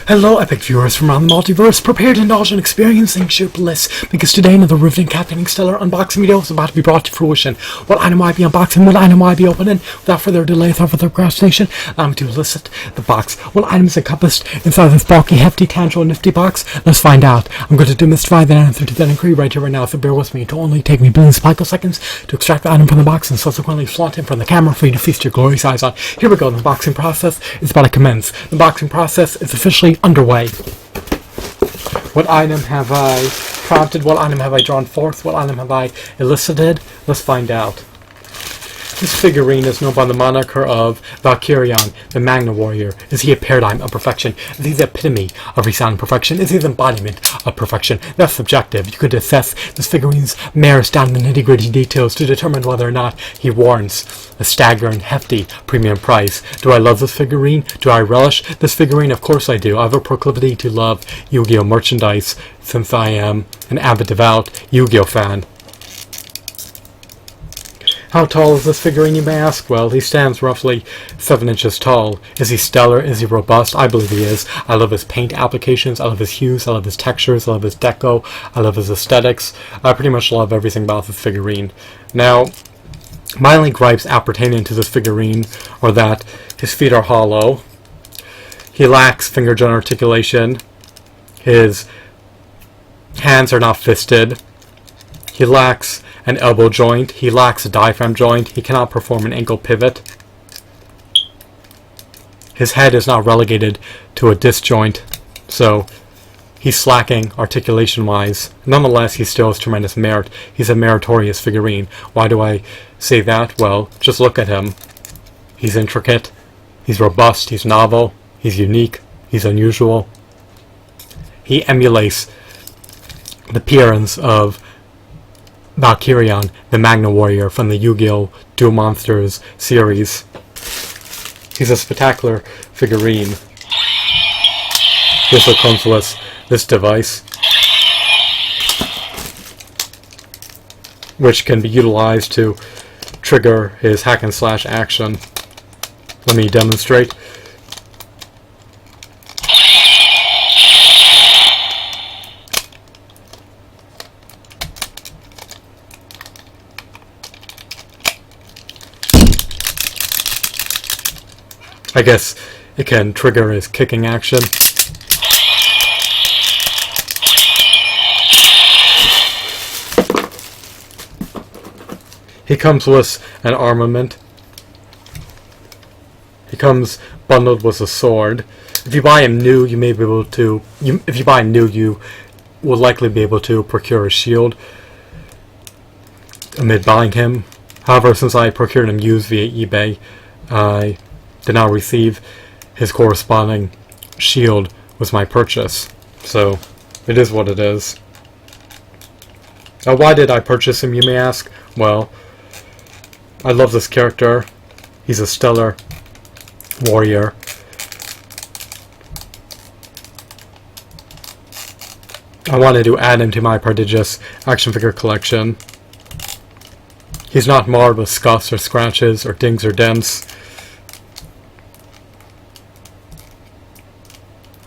Hello, epic viewers from around the multiverse. Prepare to indulge in experiencing sheer bliss, because today another riveting, captivating, stellar unboxing video is about to be brought to fruition. What item will I be unboxing? What item will I be opening? Without further delay, without further procrastination, allow me to elicit the box. What item is encompassed inside this bulky, hefty, tangible, nifty box? Let's find out. I'm going to demystify that answer to that inquiry right here, right now, so bear with me. It will only take me billions of picoseconds to extract the item from the box and subsequently flaunt it from the camera for you to feast your glorious eyes on. Here we go. The unboxing process is about to commence. The unboxing process is officially underway. What item have I prompted? What item have I drawn forth? What item have I elicited? Let's find out. This figurine is known by the moniker of Valkyrion The Magna warrior. Is he a paradigm of perfection? Is he the epitome of resounding perfection? Is he the embodiment of perfection? That's subjective. You could assess this figurine's merits down to the nitty-gritty details to determine whether or not he warrants a staggering, hefty premium price. Do I love this figurine? Do I relish this figurine? Of course I do. I have a proclivity to love Yu-Gi-Oh! Merchandise since I am an avid, devout Yu-Gi-Oh! Fan. How tall is this figurine, you may ask? Well, he stands roughly 7 inches tall. Is he stellar? Is he robust? I believe he is. I love his paint applications. I love his hues. I love his textures. I love his deco. I love his aesthetics. I pretty much love everything about this figurine. Now, my only gripes appertaining to this figurine are that his feet are hollow. He lacks finger joint articulation. His hands are not fisted. He lacks an elbow joint. He lacks a diaphragm joint. He cannot perform an ankle pivot. His head is not relegated to a disc joint, so he's slacking articulation-wise. Nonetheless, he still has tremendous merit. He's a meritorious figurine. Why do I say that? Well, just look at him. He's intricate. He's robust. He's novel. He's unique. He's unusual. He emulates the appearance of Valkyrion The Magna warrior from the Yu-Gi-Oh! Duel Monsters series. He's a spectacular figurine. This comes with this device, which can be utilized to trigger his hack and slash action. Let me demonstrate. I guess it can trigger his kicking action. He comes with an armament. He comes bundled with a sword. If you buy him new, you may be able to. If you buy him new, you will likely be able to procure a shield amid buying him. However, since I procured him used via eBay, I did not receive his corresponding shield with my purchase. So, it is what it is. Now, why did I purchase him, you may ask? Well, I love this character. He's a stellar warrior. I wanted to add him to my prodigious action figure collection. He's not marred with scuffs or scratches or dings or dents.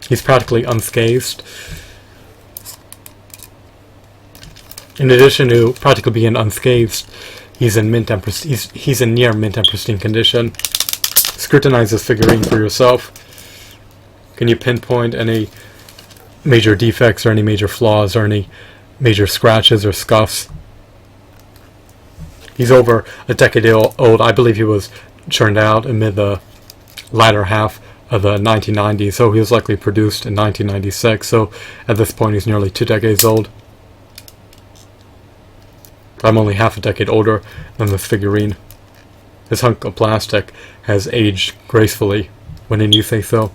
He's practically unscathed. In addition to practically being unscathed, he's in he's in near mint and pristine condition. Scrutinize this figurine for yourself. Can you pinpoint any major defects or any major flaws or any major scratches or scuffs? He's over a decade old. I believe he was churned out amid the latter half of the 1990s, so he was likely produced in 1996, so at this point he's nearly 2 decades old. I'm only half a decade older than this figurine. This hunk of plastic has aged gracefully, wouldn't you say so?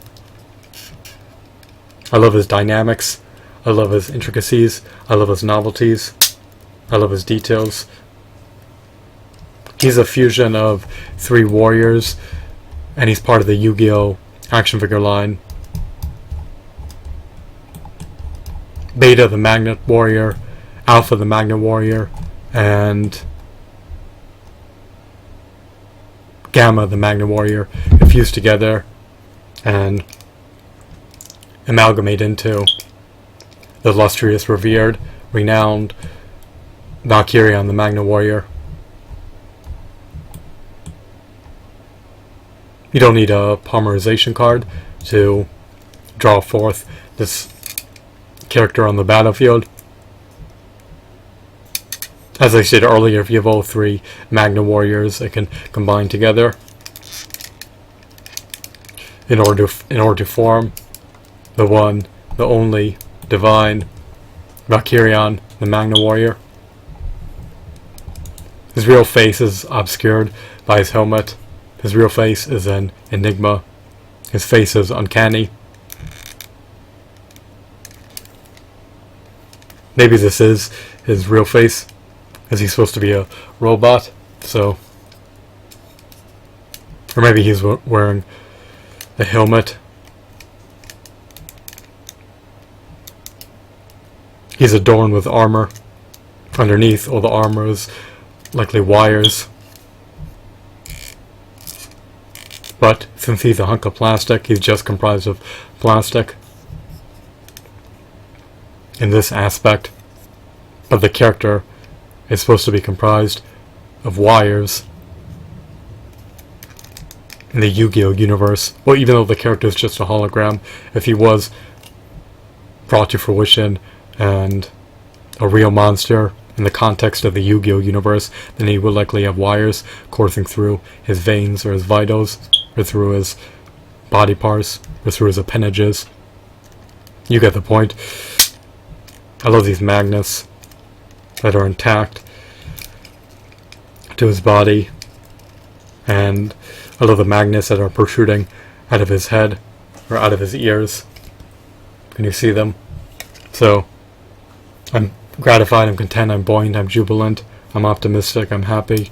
I love his dynamics, I love his intricacies, I love his novelties, I love his details. He's a fusion of 3 warriors, and he's part of the Yu-Gi-Oh! Action figure line. Beta the Magna warrior, Alpha the Magna warrior, and Gamma the Magna warrior fused together and amalgamate into the illustrious, revered, renowned Valkyrion the Magna warrior. You don't need a polymerization card to draw forth this character on the battlefield. As I said earlier, if you have all three Magna warriors, they can combine together in order to form the one, the only, divine Valkyrion the Magna warrior. His real face is obscured by his helmet. His real face is an enigma. His face is uncanny. Maybe this is his real face, as he's supposed to be a robot, so... Or maybe he's wearing a helmet. He's adorned with armor. Underneath all the armor is likely wires. But since he's a hunk of plastic, he's just comprised of plastic in this aspect. But the character is supposed to be comprised of wires in the Yu-Gi-Oh universe. Well, even though the character is just a hologram, if he was brought to fruition and a real monster in the context of the Yu-Gi-Oh universe, then he would likely have wires coursing through his veins or his vitals, or through his body parts, or through his appendages. You get the point. I love these magnets that are intact to his body, and I love the magnets that are protruding out of his head, or out of his ears. Can you see them? So, I'm gratified, I'm content, I'm buoyant, I'm jubilant, I'm optimistic, I'm happy.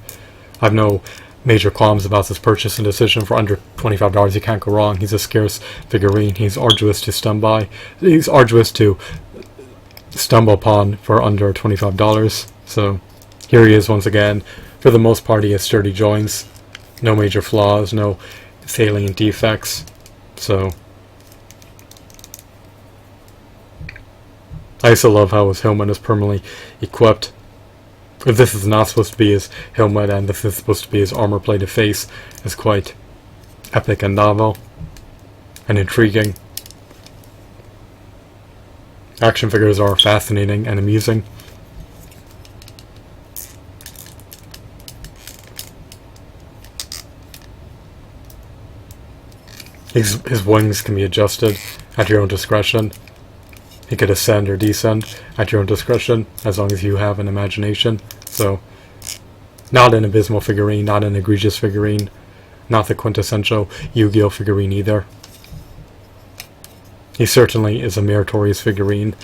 I have no major qualms about this purchase and decision. For under $25, you can't go wrong. He's a scarce figurine. He's arduous to He's arduous to stumble upon for under $25. So here he is once again. For the most part, he has sturdy joints, no major flaws, no salient defects. So I also love how his helmet is permanently equipped. If this is not supposed to be his helmet and this is supposed to be his armor-plated face, it's quite epic and novel and intriguing. Action figures are fascinating and amusing. His wings can be adjusted at your own discretion. He could ascend or descend at your own discretion, as long as you have an imagination. So, not an abysmal figurine, not an egregious figurine, not the quintessential Yu-Gi-Oh figurine either. He certainly is a meritorious figurine.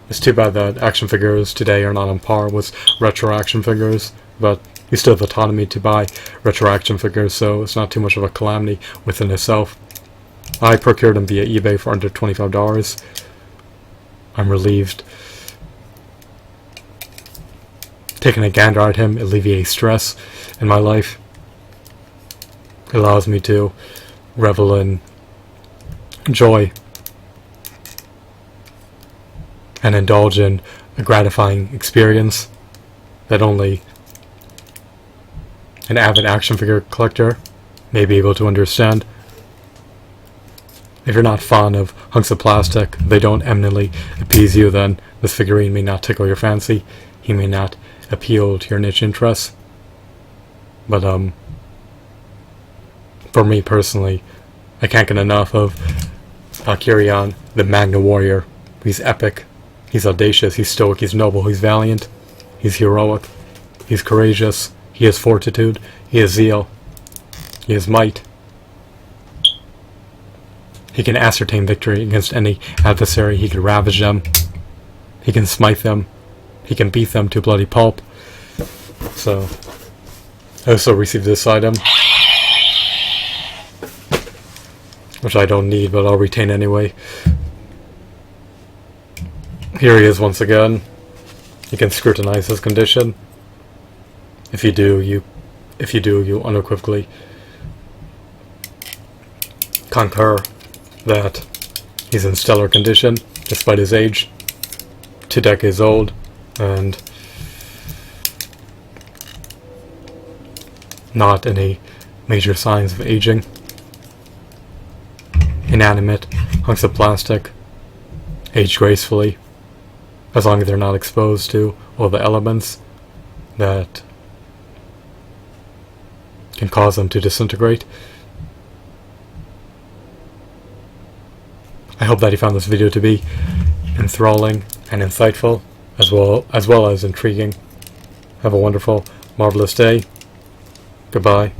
It's too bad that action figures today are not on par with retro action figures, but you still have autonomy to buy retro action figures, so it's not too much of a calamity within itself. I procured them via eBay for under $25. I'm relieved. Taking a gander at him alleviates stress in my life. It allows me to revel in joy and indulge in a gratifying experience that only an avid action figure collector may be able to understand. If you're not fond of hunks of plastic, they don't eminently appease you, then this figurine may not tickle your fancy. He may not appeal to your niche interests. But for me personally, I can't get enough of Valkyrion the Magna warrior. He's epic, he's audacious, he's stoic, he's noble, he's valiant, he's heroic, he's courageous, he has fortitude, he has zeal, he has might. He can ascertain victory against any adversary. He can ravage them. He can smite them. He can beat them to bloody pulp. So, I also received this item, which I don't need, but I'll retain anyway. Here he is once again. You can scrutinize his condition. If you do, you unequivocally concur that He's in stellar condition, despite his age. 2 decades old, and not any major signs of aging. Inanimate hunks of plastic, age gracefully, as long as they're not exposed to all the elements that can cause them to disintegrate. I hope that you found this video to be enthralling and insightful, as well as intriguing. Have a wonderful, marvelous day. Goodbye.